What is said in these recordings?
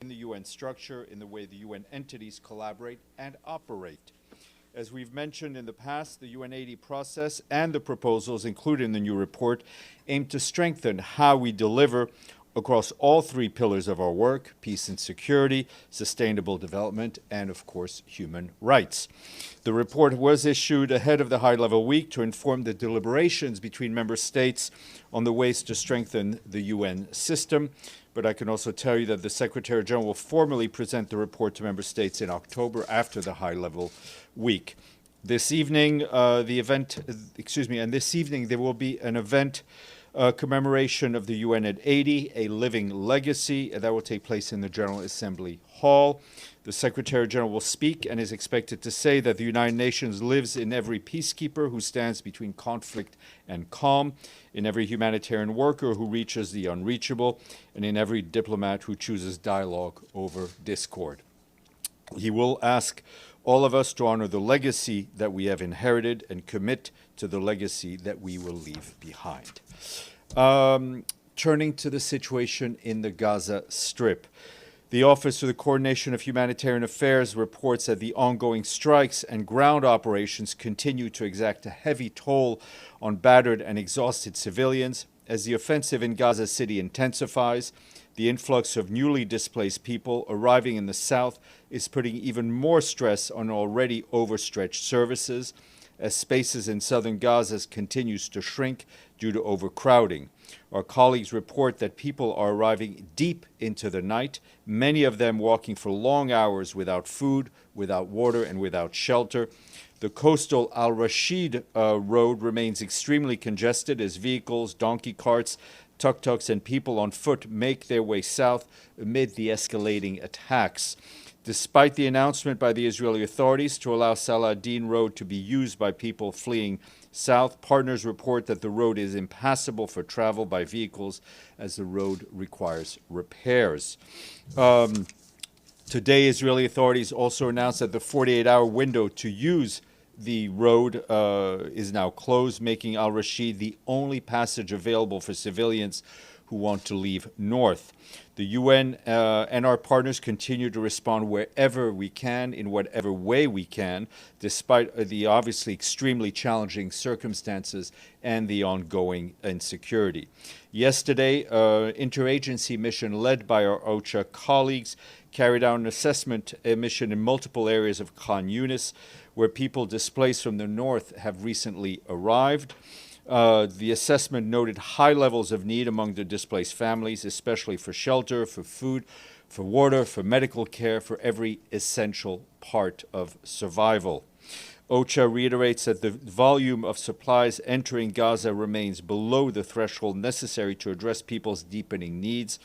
in the UN structure, in the way the UN entities collaborate and operate. As we've mentioned in the past, the UN80 process and the proposals included in the new report aim to strengthen how we deliver across all three pillars of our work: peace and security, sustainable development, and, of course, human rights. The report was issued ahead of the high-level week to inform the deliberations between member states on the ways to strengthen the UN system. But I can also tell you that the Secretary General will formally present the report to member states in October after the high-level week. This evening, this evening there will be an event commemoration of the UN at 80, a living legacy, that will take place in the General Assembly Hall. The Secretary General will speak and is expected to say that the United Nations lives in every peacekeeper who stands between conflict and calm, in every humanitarian worker who reaches the unreachable, and in every diplomat who chooses dialogue over discord. He will ask all of us to honor the legacy that we have inherited and commit to the legacy that we will leave behind. Turning to the situation in the Gaza Strip. The Office for the Coordination of Humanitarian Affairs reports that the ongoing strikes and ground operations continue to exact a heavy toll on battered and exhausted civilians. As the offensive in Gaza City intensifies, the influx of newly displaced people arriving in the south is putting even more stress on already overstretched services, as spaces in southern Gaza continues to shrink due to overcrowding. Our colleagues report that people are arriving deep into the night, many of them walking for long hours without food, without water, and without shelter. The coastal Al-Rashid road remains extremely congested as vehicles, donkey carts, tuk-tuks, and people on foot make their way south amid the escalating attacks. Despite the announcement by the Israeli authorities to allow Saladin Road to be used by people fleeing south, partners report that the road is impassable for travel by vehicles as the road requires repairs. Today, Israeli authorities also announced that the 48-hour window to use the road is now closed, making Al-Rashid the only passage available for civilians who want to leave north. The UN and our partners continue to respond wherever we can, in whatever way we can, despite the obviously extremely challenging circumstances and the ongoing insecurity. Yesterday, an interagency mission led by our OCHA colleagues carried out an assessment mission in multiple areas of Khan Yunis, where people displaced from the north have recently arrived. The assessment noted high levels of need among the displaced families, especially for shelter, for food, for water, for medical care, for every essential part of survival. OCHA reiterates that the volume of supplies entering Gaza remains below the threshold necessary to address people's deepening needs.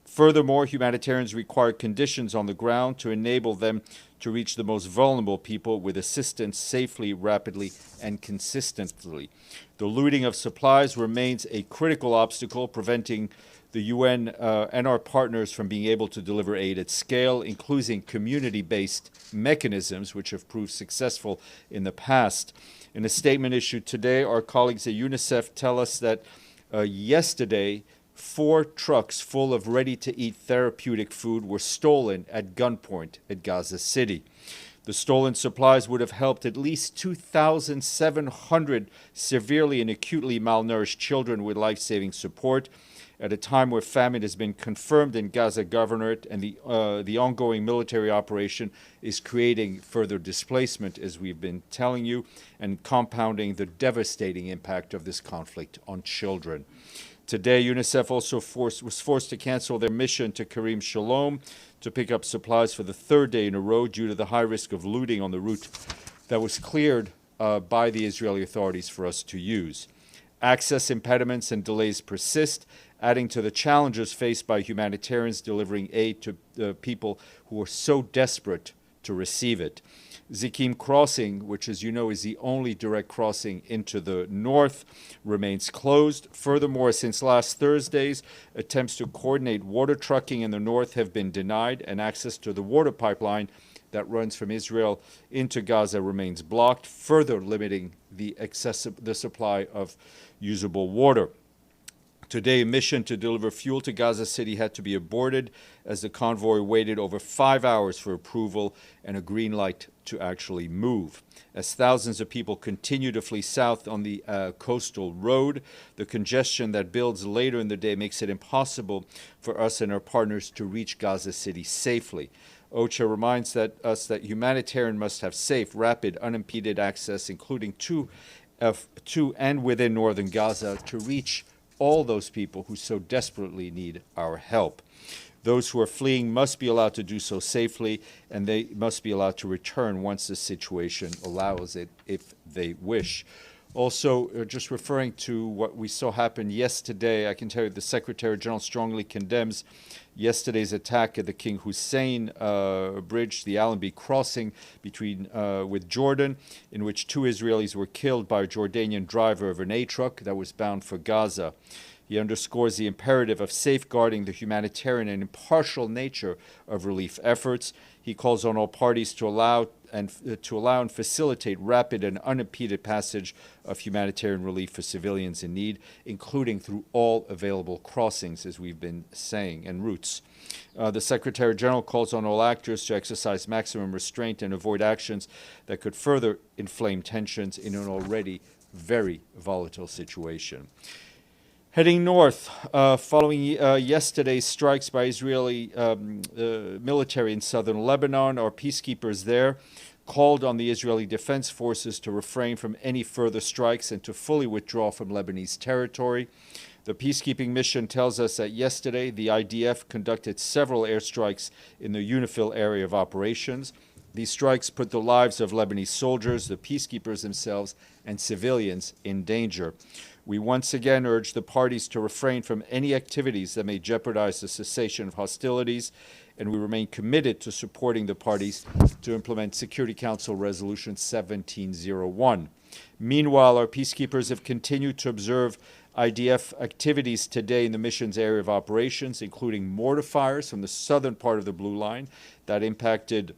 Furthermore, humanitarians require conditions on the ground to enable them to reach the most vulnerable people with assistance safely, rapidly, and consistently. The looting of supplies remains a critical obstacle, preventing the UN and our partners from being able to deliver aid at scale, including community-based mechanisms, which have proved successful in the past. In a statement issued today, our colleagues at UNICEF tell us that yesterday, 4 trucks full of ready-to-eat therapeutic food were stolen at gunpoint at Gaza City. The stolen supplies would have helped at least 2,700 severely and acutely malnourished children with life-saving support at a time where famine has been confirmed in Gaza Governorate and the ongoing military operation is creating further displacement, as we've been telling you, and compounding the devastating impact of this conflict on children. Today, UNICEF also was forced to cancel their mission to Karim Shalom to pick up supplies for the 3rd day in a row due to the high risk of looting on the route that was cleared by the Israeli authorities for us to use. Access impediments and delays persist, adding to the challenges faced by humanitarians delivering aid to people who are so desperate to receive it. Zikim Crossing, which, as you know, is the only direct crossing into the north, remains closed. Furthermore, since last Thursday's, attempts to coordinate water trucking in the north have been denied, and access to the water pipeline that runs from Israel into Gaza remains blocked, further limiting the supply of usable water. Today, a mission to deliver fuel to Gaza City had to be aborted as the convoy waited over 5 hours for approval and a green light to actually move. As thousands of people continue to flee south on the coastal road, the congestion that builds later in the day makes it impossible for us and our partners to reach Gaza City safely. OCHA reminds us that humanitarian must have safe, rapid, unimpeded access, including to and within northern Gaza, to reach all those people who so desperately need our help. Those who are fleeing must be allowed to do so safely, and they must be allowed to return once the situation allows it, if they wish. Also, just referring to what we saw happen yesterday, I can tell you the Secretary General strongly condemns yesterday's attack at the King Hussein Bridge, the Allenby crossing with Jordan, in which 2 Israelis were killed by a Jordanian driver of an A truck that was bound for Gaza. He underscores the imperative of safeguarding the humanitarian and impartial nature of relief efforts. He calls on all parties to allow and facilitate rapid and unimpeded passage of humanitarian relief for civilians in need, including through all available crossings, as we've been saying, and routes. The Secretary General calls on all actors to exercise maximum restraint and avoid actions that could further inflame tensions in an already very volatile situation. Heading north, following yesterday's strikes by Israeli military in southern Lebanon, our peacekeepers there called on the Israeli Defense Forces to refrain from any further strikes and to fully withdraw from Lebanese territory. The peacekeeping mission tells us that yesterday the IDF conducted several airstrikes in the UNIFIL area of operations. These strikes put the lives of Lebanese soldiers, the peacekeepers themselves, and civilians in danger. We once again urge the parties to refrain from any activities that may jeopardize the cessation of hostilities, and we remain committed to supporting the parties to implement Security Council Resolution 1701. Meanwhile, our peacekeepers have continued to observe IDF activities today in the mission's area of operations, including mortar fires from the southern part of the Blue Line that impacted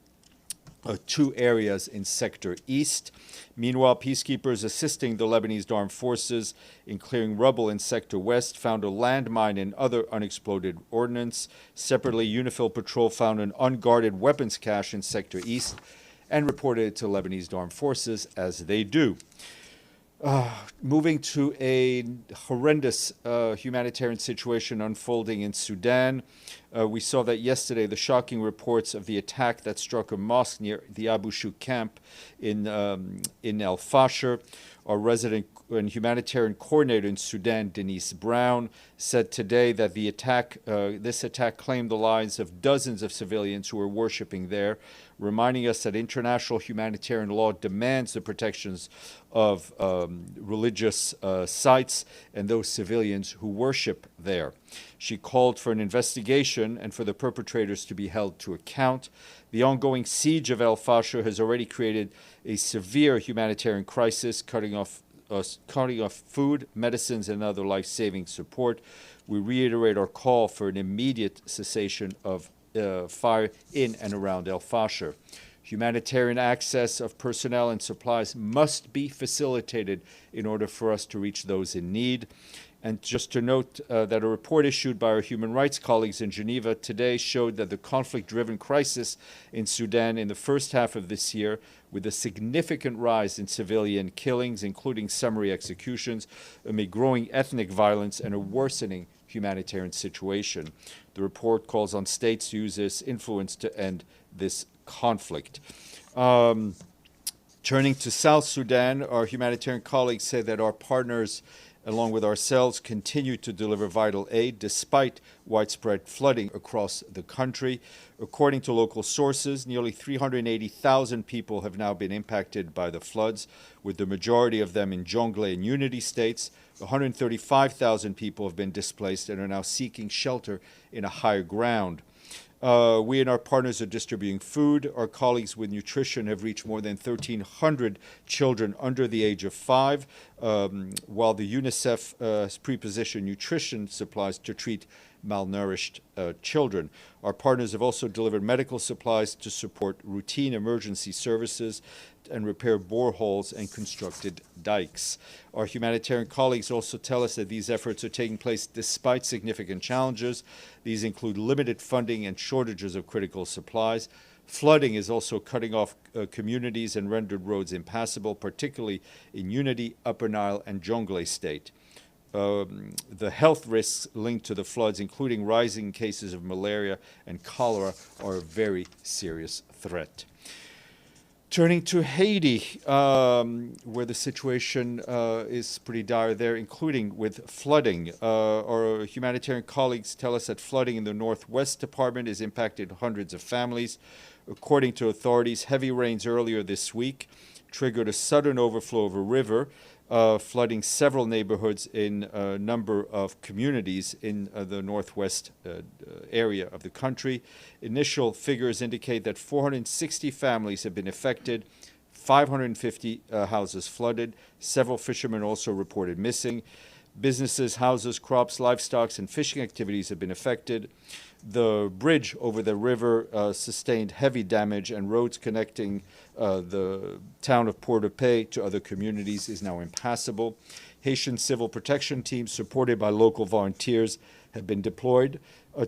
2 areas in Sector East. Meanwhile, peacekeepers assisting the Lebanese armed forces in clearing rubble in Sector West found a landmine and other unexploded ordnance. Separately, UNIFIL Patrol found an unguarded weapons cache in Sector East and reported it to Lebanese armed forces, as they do. Moving to a horrendous humanitarian situation unfolding in Sudan. We saw that yesterday, the shocking reports of the attack that struck a mosque near the Abu Shuk camp in El Fasher. Our resident and humanitarian coordinator in Sudan, Denise Brown, said today that this attack claimed the lives of dozens of civilians who were worshiping there, reminding us that international humanitarian law demands the protections of religious sites and those civilians who worship there. She called for an investigation and for the perpetrators to be held to account. The ongoing siege of El Fasher has already created a severe humanitarian crisis, cutting off food, medicines, and other life-saving support. We reiterate our call for an immediate cessation of fire in and around El Fasher. Humanitarian access of personnel and supplies must be facilitated in order for us to reach those in need. And just to note that a report issued by our human rights colleagues in Geneva today showed that the conflict-driven crisis in Sudan in the first half of this year, with a significant rise in civilian killings, including summary executions, amid growing ethnic violence and a worsening humanitarian situation. The report calls on states to use this influence to end this conflict. Turning to South Sudan, our humanitarian colleagues say that our partners, along with ourselves, continue to deliver vital aid despite widespread flooding across the country. According to local sources, nearly 380,000 people have now been impacted by the floods, with the majority of them in Jonglei and Unity states. 135,000 people have been displaced and are now seeking shelter in a higher ground. We and our partners are distributing food. Our colleagues with nutrition have reached more than 1,300 children under the age of 5, while the UNICEF has pre-positioned nutrition supplies to treat malnourished children. Our partners have also delivered medical supplies to support routine emergency services and repair boreholes and constructed dikes. Our humanitarian colleagues also tell us that these efforts are taking place despite significant challenges. These include limited funding and shortages of critical supplies. Flooding is also cutting off communities and rendered roads impassable, particularly in Unity, Upper Nile, and Jonglei State. The health risks linked to the floods, including rising cases of malaria and cholera, are a very serious threat. Turning to Haiti, where the situation is pretty dire there, including with flooding. Our humanitarian colleagues tell us that flooding in the Northwest Department has impacted hundreds of families. According to authorities, heavy rains earlier this week triggered a sudden overflow of a river, flooding several neighborhoods in a number of communities in the northwest area of the country. Initial figures indicate that 460 families have been affected, 550 houses flooded. Several fishermen also reported missing. Businesses, houses, crops, livestock, and fishing activities have been affected. The bridge over the river sustained heavy damage, and roads connecting the town of Port-au-Paix to other communities is now impassable. Haitian civil protection teams, supported by local volunteers, have been deployed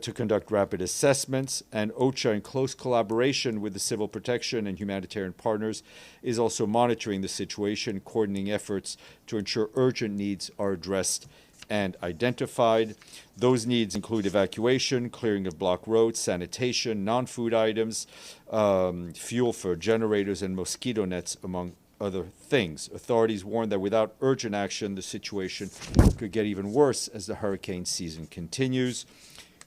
to conduct rapid assessments, and OCHA, in close collaboration with the civil protection and humanitarian partners, is also monitoring the situation, coordinating efforts to ensure urgent needs are addressed and identified. Those needs include evacuation, clearing of blocked roads, sanitation, non-food items, fuel for generators, and mosquito nets, among other things. Authorities warn that without urgent action, the situation could get even worse as the hurricane season continues.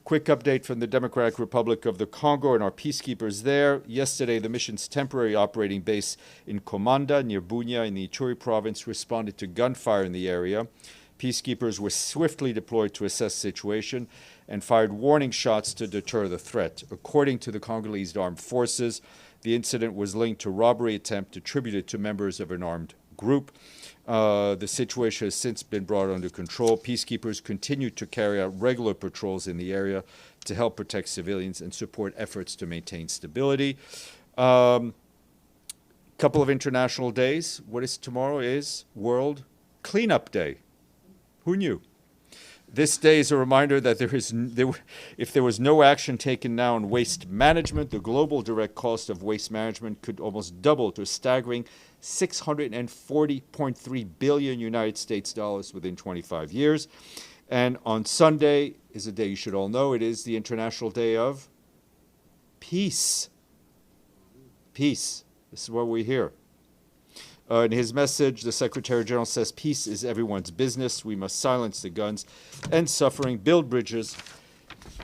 Quick update from the Democratic Republic of the Congo and our peacekeepers there. Yesterday, the mission's temporary operating base in Komanda, near Bunia in the Ituri province, responded to gunfire in the area. Peacekeepers were swiftly deployed to assess the situation and fired warning shots to deter the threat. According to the Congolese armed forces, the incident was linked to robbery attempt attributed to members of an armed group. The situation has since been brought under control. Peacekeepers continue to carry out regular patrols in the area to help protect civilians and support efforts to maintain stability. Couple of international days. What is tomorrow is World Cleanup Day. Who knew? This day is a reminder that if there was no action taken now on waste management, the global direct cost of waste management could almost double to a staggering $640.3 billion United States dollars within 25 years. And on Sunday is a day you should all know. It is the International Day of Peace. Peace. This is what we hear. In his message, the Secretary General says peace is everyone's business. We must silence the guns and suffering, build bridges,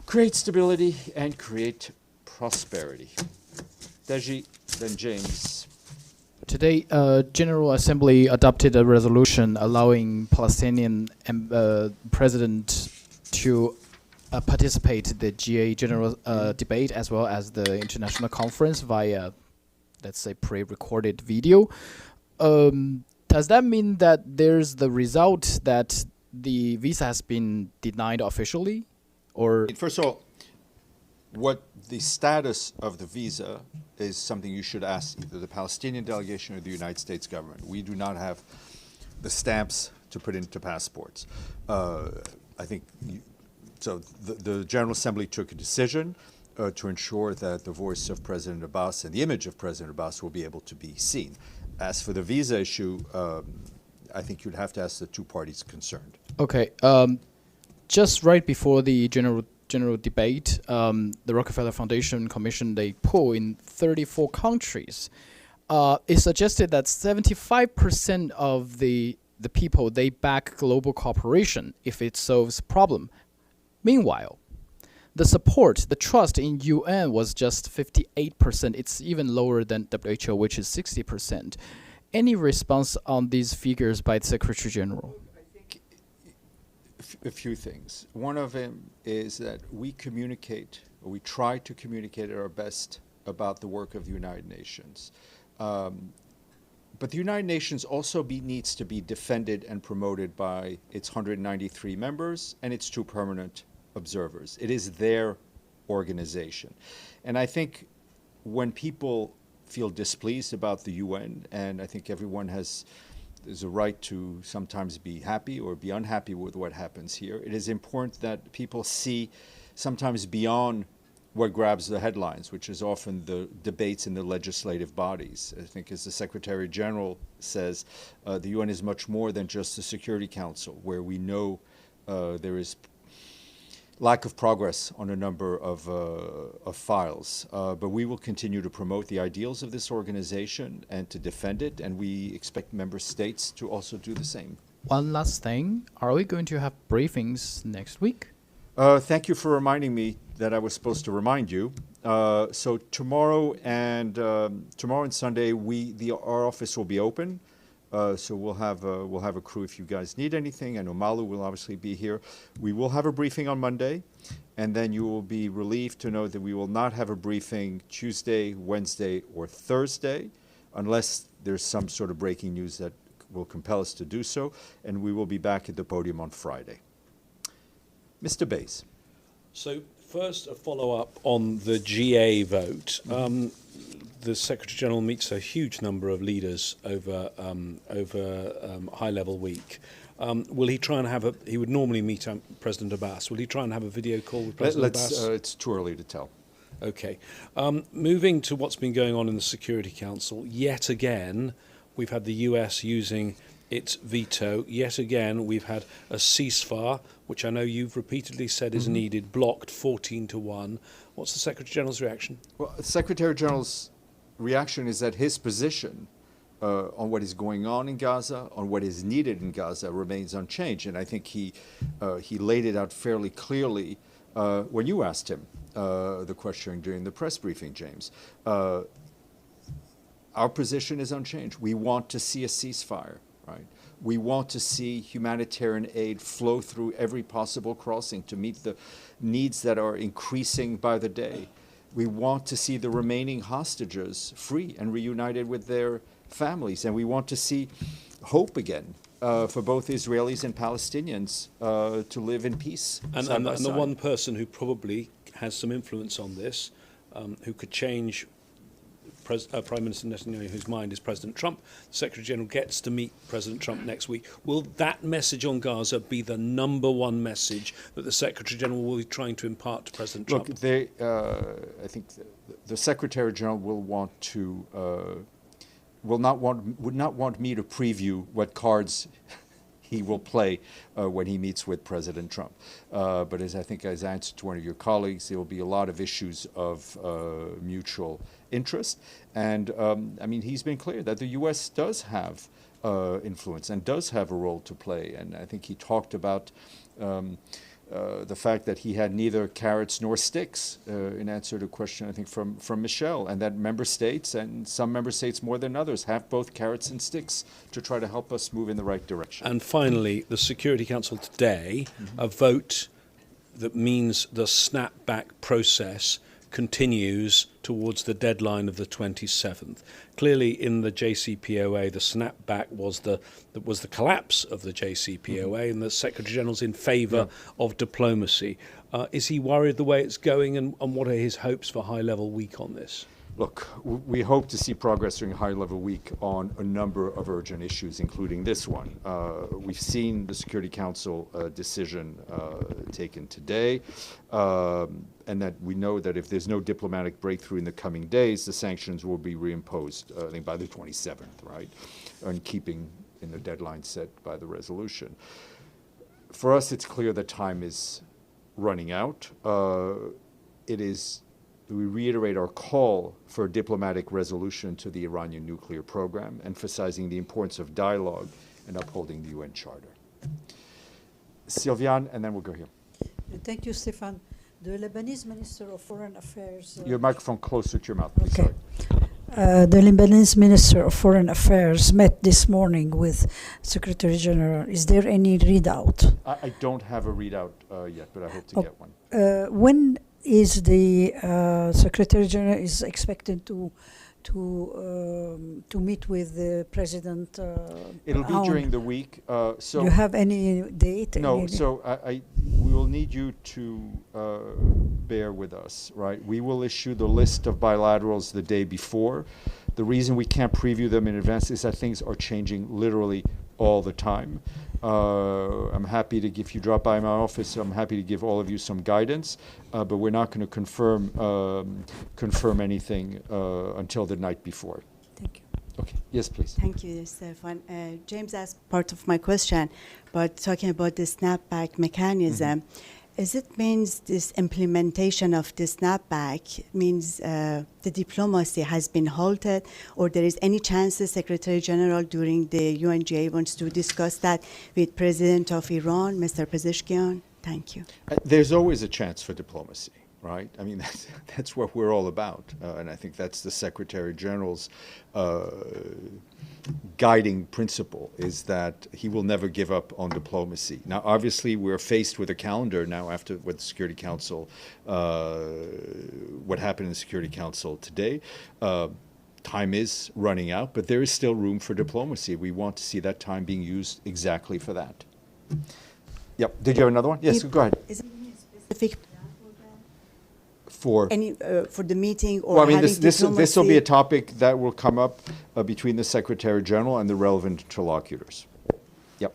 create stability, and create prosperity. Deji, then James. Today, General Assembly adopted a resolution allowing Palestinian president to participate in the GA general debate as well as the international conference via, let's say, pre-recorded video. Does that mean that there's the result that the visa has been denied officially? Or first of all, what the status of the visa is something you should ask either the Palestinian delegation or the United States government. We do not have the stamps to put into passports. I think so. The General Assembly took a decision to ensure that the voice of President Abbas and the image of President Abbas will be able to be seen. As for the visa issue, I think you'd have to ask the two parties concerned. Okay. Just right before the general debate, the Rockefeller Foundation commissioned a poll in 34 countries. It suggested that 75% of the people, they back global cooperation if it solves problem. Meanwhile, the support, the trust in UN was just 58%. It's even lower than WHO, which is 60%. Any response on these figures by the Secretary General? I think a few things. One of them is that we communicate, or we try to communicate at our best about the work of the United Nations. But the United Nations also needs to be defended and promoted by its 193 members and its 2 permanent observers. It is their organization. And I think when people feel displeased about the UN, and I think everyone has a right to sometimes be happy or be unhappy with what happens here, it is important that people see sometimes beyond what grabs the headlines, which is often the debates in the legislative bodies. I think, as the Secretary General says, the UN is much more than just the Security Council, where we know there is lack of progress on a number of files. But we will continue to promote the ideals of this organization and to defend it, and we expect member states to also do the same. One last thing, are we going to have briefings next week? Thank you for reminding me that I was supposed to remind you. So tomorrow and Sunday, our office will be open. So we'll have a crew if you guys need anything. I know Malu will obviously be here. We will have a briefing on Monday, and then you will be relieved to know that we will not have a briefing Tuesday, Wednesday, or Thursday, unless there's some sort of breaking news that will compel us to do so. And we will be back at the podium on Friday. Mr. Bays. So first, a follow-up on the GA vote. The Secretary General meets a huge number of leaders over high-level week. Will he try and have he would normally meet President Abbas. Will he try and have a video call with President Abbas? It's too early to tell. Okay. Moving to what's been going on in the Security Council, yet again, we've had the US using its veto. Yet again, we've had a ceasefire, which I know you've repeatedly said is needed, blocked 14-1. What's the Secretary General's reaction? Well, the Secretary General's reaction is that his position on what is going on in Gaza, on what is needed in Gaza, remains unchanged. And I think he laid it out fairly clearly when you asked him the question during the press briefing, James. Our position is unchanged. We want to see a ceasefire. Right. We want to see humanitarian aid flow through every possible crossing to meet the needs that are increasing by the day. We want to see the remaining hostages free and reunited with their families. And we want to see hope again for both Israelis and Palestinians to live in peace. And the one person who probably has some influence on this, who could change Prime Minister Netanyahu's mind, is President Trump. The Secretary General gets to meet President Trump next week. Will that message on Gaza be the number one message that the Secretary General will be trying to impart to President Trump? Look, I think the Secretary General will would not want me to preview what cards he will play when he meets with President Trump. But as I think as I answered to one of your colleagues, there will be a lot of issues of mutual interest. And I mean, he's been clear that the U.S. does have influence and does have a role to play. And I think he talked about the fact that he had neither carrots nor sticks in answer to a question, I think, from Michelle, and that member states, and some member states more than others, have both carrots and sticks to try to help us move in the right direction. And finally, the Security Council today, a vote that means the snapback process continues towards the deadline of the 27th. Clearly, in the JCPOA, the snapback was the collapse of the JCPOA, and the Secretary General's in favour of diplomacy. Is he worried the way it's going, and what are his hopes for high-level week on this? Look, we hope to see progress during high-level week on a number of urgent issues, including this one. We've seen the Security Council decision taken today, and that we know that if there's no diplomatic breakthrough in the coming days, the sanctions will be reimposed, I think, by the 27th, right, and keeping in the deadline set by the resolution. For us, it's clear that time is running out. We reiterate our call for a diplomatic resolution to the Iranian nuclear program, emphasizing the importance of dialogue and upholding the UN Charter. Sylviane, and then we'll go here. Thank you, Stéphane. The Lebanese Minister of Foreign Affairs... Your microphone closer to your mouth, please. Okay. The Lebanese Minister of Foreign Affairs met this morning with Secretary General. Is there any readout? I don't have a readout yet, but I hope to get one. When is the Secretary General is expected to to meet with the president? It'll be during the week. So do you have any date? no. So we will need you to bear with us, right? We will issue the list of bilaterals the day before. The reason we can't preview them in advance is that things are changing literally all the time. I'm happy to, if you drop by my office, I'm happy to give all of you some guidance, but we're not going to confirm anything until the night before. Thank you. Okay. Yes, please. Thank you, Stéphane. James asked part of my question, but talking about the snapback mechanism, is it means this implementation of the snapback means the diplomacy has been halted, or there is any chance the Secretary General during the UNGA wants to discuss that with President of Iran, Mr. Pezeshkian? Thank you. There's always a chance for diplomacy, right? I mean, that's what we're all about, and I think that's the Secretary General's guiding principle, is that he will never give up on diplomacy. Now, obviously, we're faced with a calendar now after what the Security Council, what happened in the Security Council today. Time is running out, but there is still room for diplomacy. We want to see that time being used exactly for that. Yep. Did you have another one? Yes, go ahead. Is there any specific plan For for the meeting, or well, I mean, having this will be a diplomacy? topic that will come up between the Secretary General and the relevant interlocutors. Yep.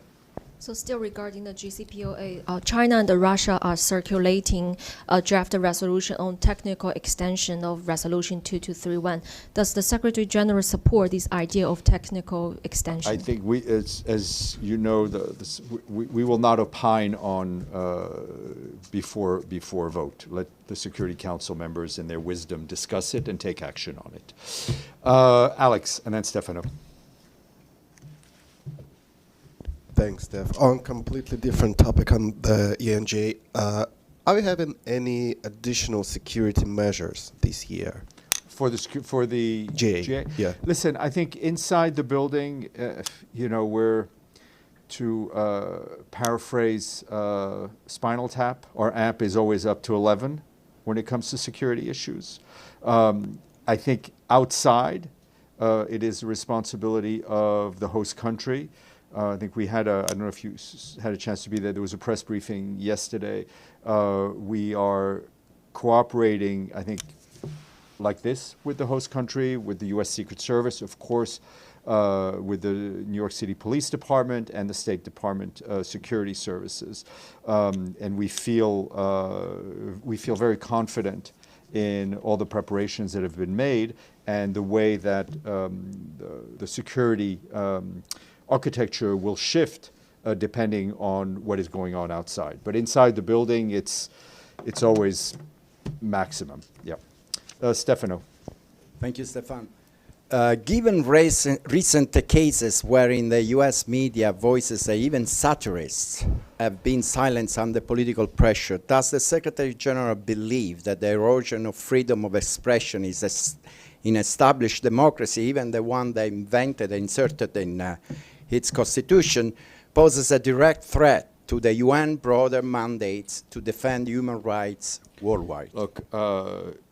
So still regarding the JCPOA, China and Russia are circulating a draft resolution on technical extension of Resolution 2231. Does the Secretary General support this idea of technical extension? I think we, as you know, we will not opine on before vote. Let the Security Council members in their wisdom discuss it and take action on it. Alex, and then Stefano. Thanks, Steph. On completely different topic on the ENJ, are we having any additional security measures this year? For the GA, yeah. Listen, I think inside the building, you know, we're, to paraphrase Spinal Tap, our amp is always up to 11 when it comes to security issues. I think outside, it is the responsibility of the host country. I think we had I don't know if you had a chance to be there. There was a press briefing yesterday. We are cooperating, I think, like this with the host country, with the U.S. Secret Service, of course, with the New York City Police Department and the State Department security services. And we feel very confident in all the preparations that have been made and the way that the security architecture will shift depending on what is going on outside. But inside the building, it's always maximum. Yeah. Stefano. Thank you, Stéphane. Given recent cases wherein the U.S. media voices, even satirists, have been silenced under political pressure, does the Secretary General believe that the erosion of freedom of expression is in established democracy, even the one they invented and inserted in its constitution, poses a direct threat to the UN broader mandates to defend human rights worldwide? Look,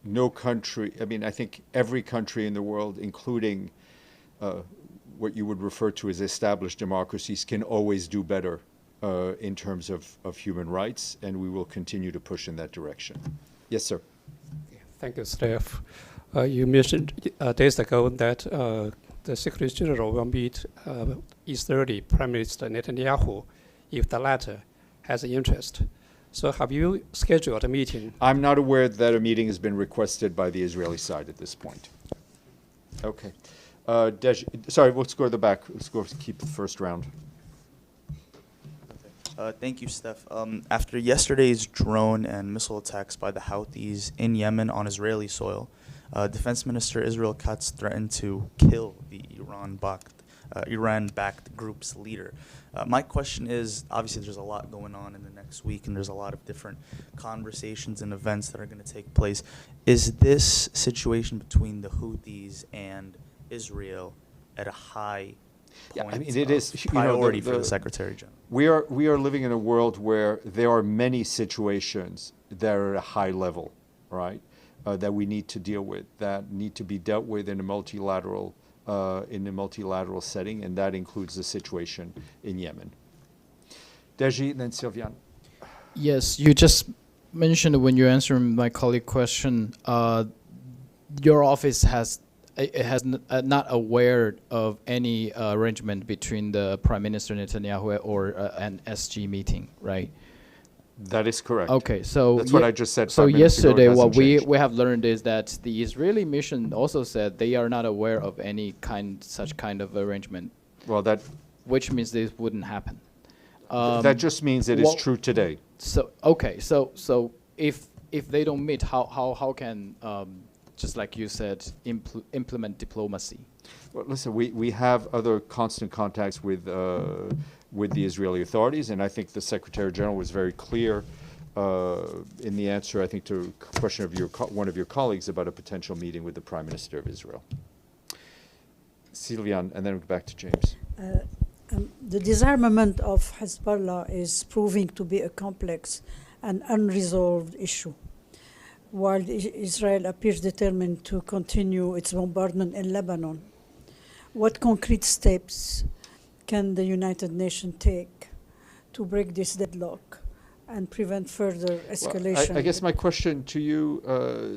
no country, I mean, I think every country in the world, including what you would refer to as established democracies, can always do better in terms of human rights, and we will continue to push in that direction. Yes, sir. Thank you, Steph. You mentioned days ago that the Secretary General will meet Israeli Prime Minister Netanyahu if the latter has an interest. So have you scheduled a meeting? I'm not aware that a meeting has been requested by the Israeli side at this point. Okay. Sorry, let's go to the back. Let's go keep the first round. Thank you, Steph. After yesterday's drone and missile attacks by the Houthis in Yemen on Israeli soil, Defense Minister Israel Katz threatened to kill the Iran-backed group's leader. My question is, obviously there's a lot going on in the next week, and there's a lot of different conversations and events that are going to take place. Is this situation between the Houthis and Israel at a high point, I mean, it is priority for the Secretary General? We are living in a world where there are many situations that are at a high level, right? that we need to deal with, that need to be dealt with in a multilateral setting, and that includes the situation in Yemen. Deji, then Sylviane. Yes, you just mentioned when you answered my colleague question, your office has not aware of any arrangement between the Prime Minister Netanyahu or an SG meeting, right? That is correct. Okay, so that's what I just said. So 5 minutes ago. yesterday, It hasn't what we changed. have learned is that the Israeli mission also said they are not aware of any such kind of arrangement. Well, that which means this wouldn't happen. that just means it is true today. So okay, so if they don't meet, how can just like you said implement diplomacy? Well, listen, we have other constant contacts with the Israeli authorities, and I think the Secretary General was very clear in the answer, I think, to a question of one of your colleagues about a potential meeting with the Prime Minister of Israel. Sylviane, and then we'll go back to James. The disarmament of Hezbollah is proving to be a complex and unresolved issue. While Israel appears determined to continue its bombardment in Lebanon, what concrete steps can the United Nations take to break this deadlock and prevent further escalation? Well, I guess my question to you,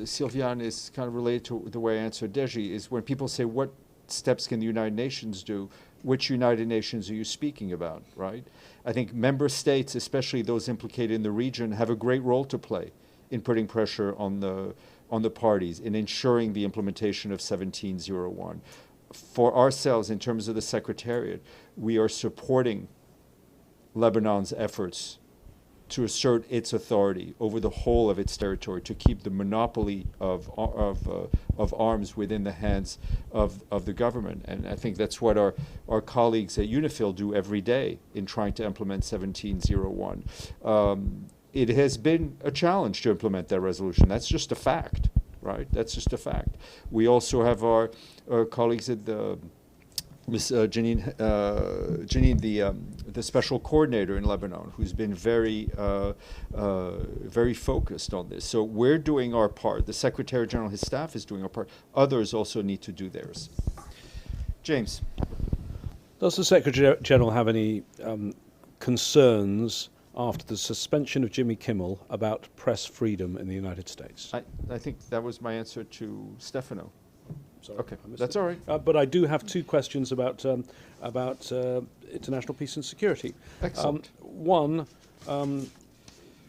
Sylviane, is kind of related to the way I answered Deji, is when people say, what steps can the United Nations do, which United Nations are you speaking about, right? I think member states, especially those implicated in the region, have a great role to play in putting pressure on the parties, in ensuring the implementation of 1701. For ourselves, in terms of the Secretariat, we are supporting Lebanon's efforts to assert its authority over the whole of its territory, to keep the monopoly of arms within the hands of the government. And I think that's what our colleagues at UNIFIL do every day in trying to implement 1701. It has been a challenge to implement that resolution. That's just a fact, right? That's just a fact. We also have our colleagues at the Ms. Janine, the special coordinator in Lebanon, who's been very focused on this. So we're doing our part. The Secretary General, his staff is doing our part. Others also need to do theirs. James. Does the Secretary General have any concerns after the suspension of Jimmy Kimmel about press freedom in the United States? I think that was my answer to Stefano. Sorry, okay, that's all right. But I do have two questions about international peace and security. Excellent. One,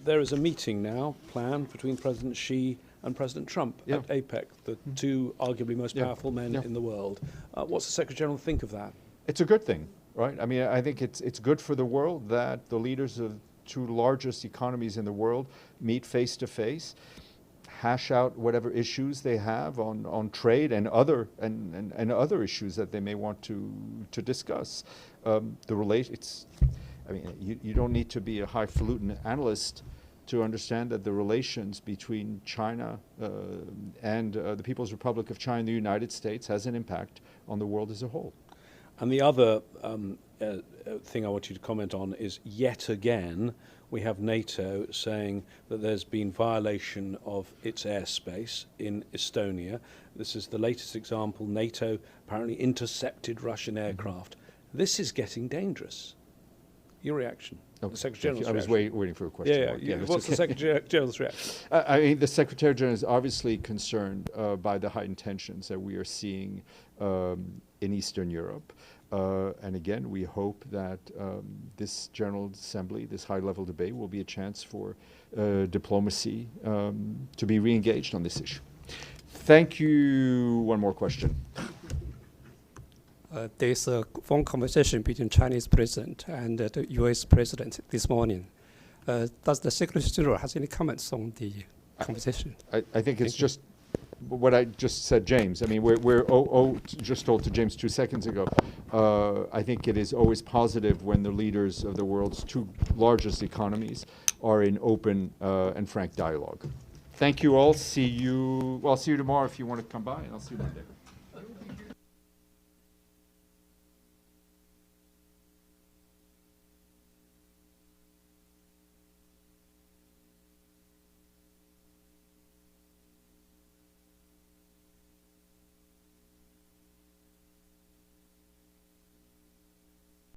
there is a meeting now planned between President Xi and President Trump at APEC, the two arguably most powerful men in the world. What's the Secretary General think of that? It's a good thing, right? I mean, I think it's good for the world that the leaders of two largest economies in the world meet face to face, hash out whatever issues they have on trade and other issues that they may want to discuss. You don't need to be a highfalutin analyst to understand that the relations between China and the People's Republic of China and the United States has an impact on the world as a whole. And the other thing I want you to comment on is, yet again, we have NATO saying that there's been violation of its airspace in Estonia. This is the latest example. NATO apparently intercepted Russian aircraft. This is getting dangerous. Your reaction? Okay. The Secretary General's I was waiting for a question. Yeah. What's the Secretary General's reaction? I mean, the Secretary General is obviously concerned by the heightened tensions that we are seeing in Eastern Europe. And again, we hope that this General Assembly, this high-level debate, will be a chance for diplomacy to be re-engaged on this issue. Thank you. One more question. There's a phone conversation between Chinese president and the U.S. president this morning. Does the Secretary General have any comments on the conversation? I think it's just what I just said, James. I mean, we're just told to James 2 seconds ago. I think it is always positive when the leaders of the world's two largest economies are in open and frank dialogue. Thank you all. I'll see you tomorrow if you want to come by, and I'll see you Monday.